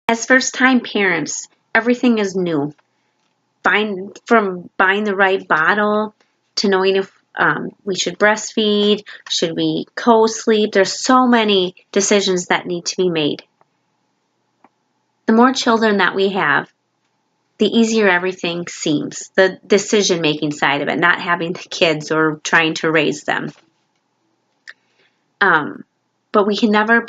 As first-time parents, everything is new. From buying the right bottle to knowing if we should breastfeed, should we co-sleep. There's so many decisions that need to be made. The more children that we have, the easier everything seems. The decision-making side of it, not having the kids or trying to raise them. But we can never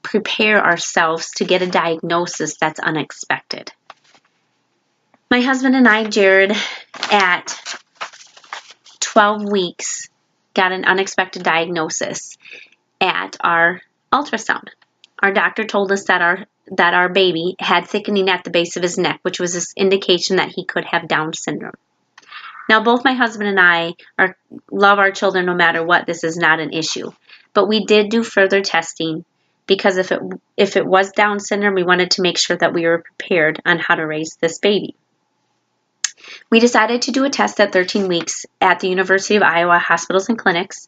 prepare ourselves to get a diagnosis that's unexpected. My husband and I, Jared, at 12 weeks, got an unexpected diagnosis at our ultrasound. Our doctor told us that our baby had thickening at the base of his neck, which was this indication that he could have Down syndrome. Now, both my husband and I love our children no matter what. This is not an issue. But we did do further testing because if it was Down syndrome, we wanted to make sure that we were prepared on how to raise this baby. We decided to do a test at 13 weeks at the University of Iowa Hospitals and Clinics,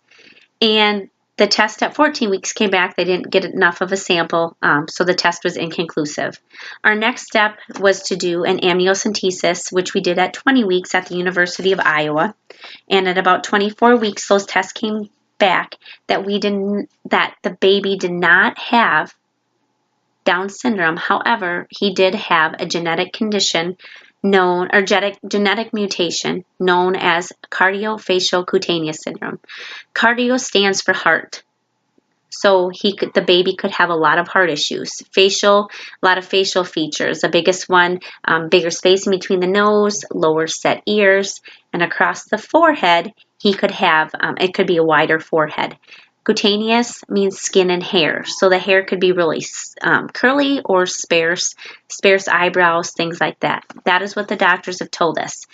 and the test at 14 weeks came back. They didn't get enough of a sample, so the test was inconclusive. Our next step was to do an amniocentesis, which we did at 20 weeks at the University of Iowa, and at about 24 weeks, those tests came back that the baby did not have Down syndrome. However, he did have a genetic condition genetic mutation known as CardioFacioCutaneous Syndrome. Cardio stands for heart. So the baby could have a lot of heart issues. Facial, a lot of facial features. The biggest one, bigger spacing between the nose, lower set ears, and across the forehead, he could have, it could be a wider forehead. Cutaneous means skin and hair. So the hair could be really curly or sparse eyebrows, things like that. That is what the doctors have told us.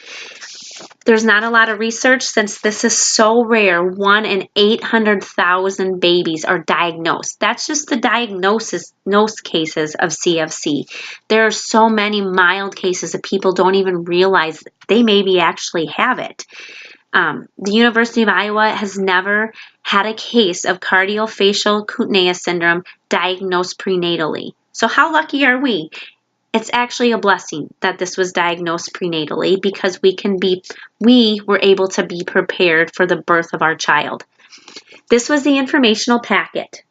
There's not a lot of research since this is so rare. 1 in 800,000 babies are diagnosed. That's just the diagnosis cases of CFC. There are so many mild cases that people don't even realize they maybe actually have it. The University of Iowa has never had a case of CardioFacioCutaneous Syndrome diagnosed prenatally. So how lucky are we? It's actually a blessing that this was diagnosed prenatally because we were able to be prepared for the birth of our child. This was the informational packet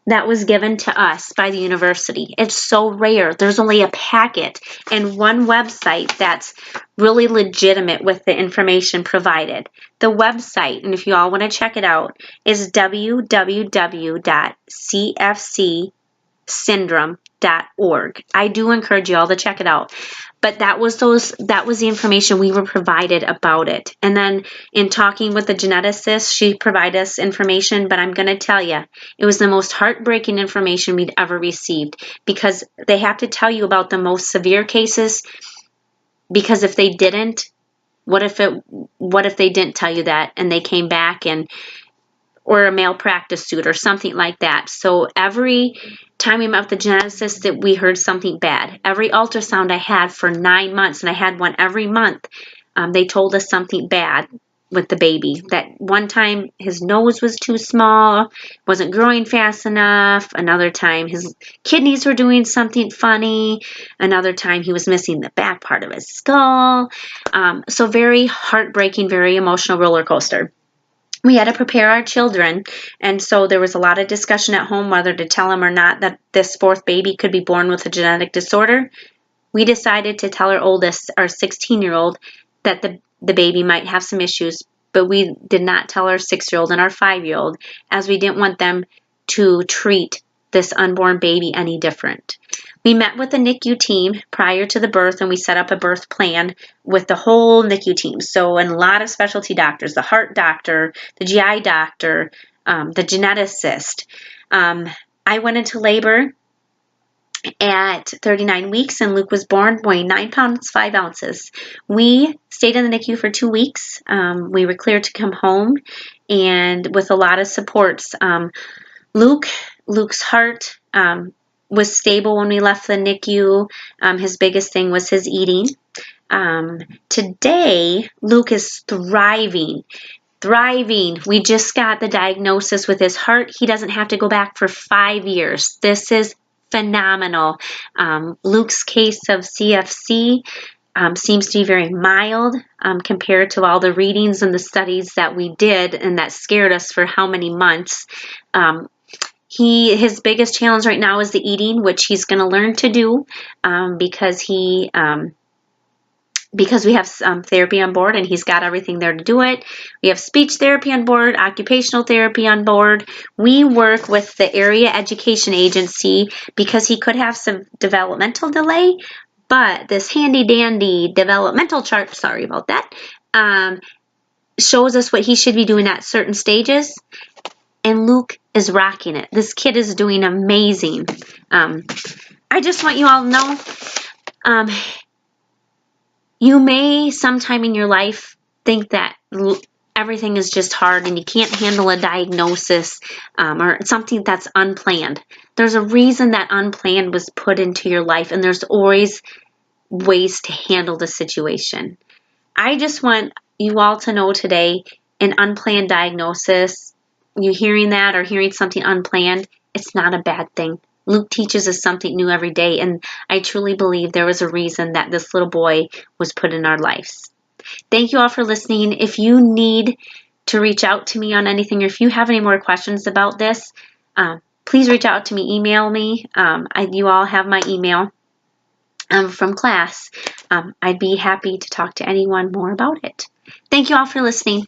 that was given to us by the university. It's so rare. There's only a packet and one website that's really legitimate with the information provided. The website, and if you all want to check it out, is www.cfcsyndrome.org. I do encourage you all to check it out. But that was the information we were provided about it. And then in talking with the geneticist, she provided us information, but I'm going to tell you, it was the most heartbreaking information we'd ever received because they have to tell you about the most severe cases, because if they didn't, what if they didn't tell you that and they came back or a malpractice suit or something like that. So every time we met with the geneticist, that we heard something bad. Every ultrasound I had for 9 months, and I had one every month, they told us something bad with the baby. That one time his nose was too small, wasn't growing fast enough. Another time his kidneys were doing something funny. Another time he was missing the back part of his skull. So very heartbreaking, very emotional roller coaster. We had to prepare our children, and so there was a lot of discussion at home whether to tell them or not that this fourth baby could be born with a genetic disorder. We decided to tell our oldest, our 16-year-old, that the baby might have some issues, but we did not tell our 6-year-old and our 5-year-old, as we didn't want them to treat this unborn baby any different. We met with the NICU team prior to the birth, and we set up a birth plan with the whole NICU team. So, and a lot of specialty doctors, the heart doctor, the GI doctor, the geneticist. I went into labor at 39 weeks, and Luke was born weighing 9 pounds, 5 ounces. We stayed in the NICU for 2 weeks. We were cleared to come home, and with a lot of supports. Luke's heart was stable when we left the NICU. His biggest thing was his eating. Today, Luke is thriving. We just got the diagnosis with his heart. He doesn't have to go back for 5 years. This is phenomenal. Luke's case of CFC seems to be very mild compared to all the readings and the studies that we did and that scared us for how many months. His biggest challenge right now is the eating, which he's going to learn to do because we have therapy on board and he's got everything there to do it. We have speech therapy on board, occupational therapy on board. We work with the area education agency because he could have some developmental delay, but this handy dandy developmental chart, sorry about that, shows us what he should be doing at certain stages. And Luke is rocking it. This kid is doing amazing. I just want you all to know, you may sometime in your life think that everything is just hard and you can't handle a diagnosis or something that's unplanned. There's a reason that unplanned was put into your life, and there's always ways to handle the situation. I just want you all to know today, an unplanned diagnosis, you hearing that or hearing something unplanned, it's not a bad thing. Luke teaches us something new every day, and I truly believe there was a reason that this little boy was put in our lives. Thank you all for listening. If you need to reach out to me on anything, or if you have any more questions about this, please reach out to me, email me. You all have my email from class. I'd be happy to talk to anyone more about it. Thank you all for listening.